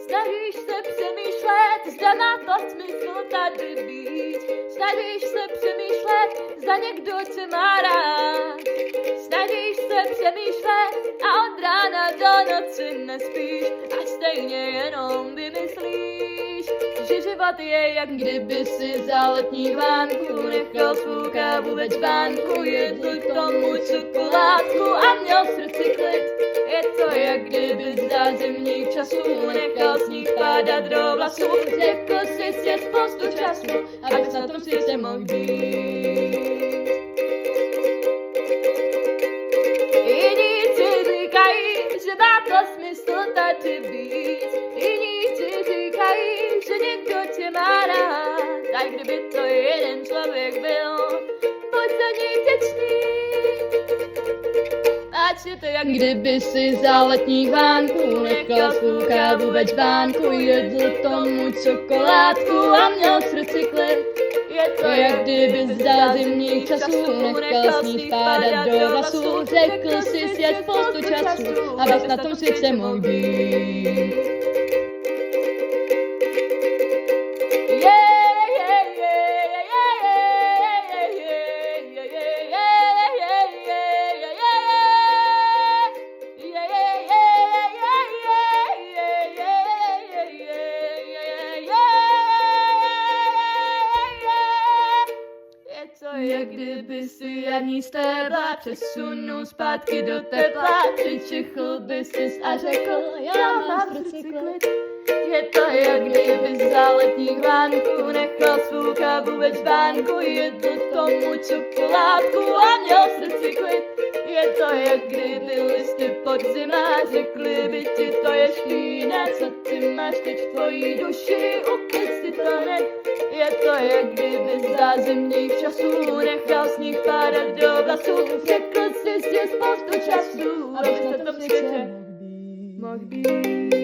Snažíš se přemýšlet, zda má to smysl tady být. Snažíš se přemýšlet, zda někdo tě má rád. Snažíš se přemýšlet a od rána do noci nespíš. A stejně jenom vymyslíš, že život je jak kdyby si za letních vánků nechal svou kávu ve čbánku, jedl k tomu čokoládku a měl v srdci klid. Je to jak kdyby za zimních časů nechal sníh pádat do vlasů. Řekl jsi si spoustu času, abys na tom světě mohl být. Jiní ti říkají, že má to smysl tady být. Jiní ti říkají, že někdo tě má rád. A kdyby to jeden člověk byl, buď za něj vděčný. Ať je to jak kdyby si za letních vánků nechal svou kávu ve čbánku, jedl k tomu čokoládku a měl v srdci klid. Je to jak kdyby za zimních časů nechal sníh pádat do vlasů. Řekl jsi si spoustu času, abys na tom světě mohl být. Jak kdyby si jarní stébla přesunul zpátky do tepla, přičichl by sis a řekl, já mám v srdci klid. Je to jak kdyby za letních vánků nechal svou kávu ve čbánku, jedl k tomu čokoládku a měl v srdci klid. Je to jak kdyby listy podzima řekli by ti, to je špína, co ty máš teď v tvojí duši, uklid si to hned. Je to jak kdyby za zimních časů nechal sníh pádat do vlasů. Řekl jsi si spoustu času, abys na tom světě mohl být.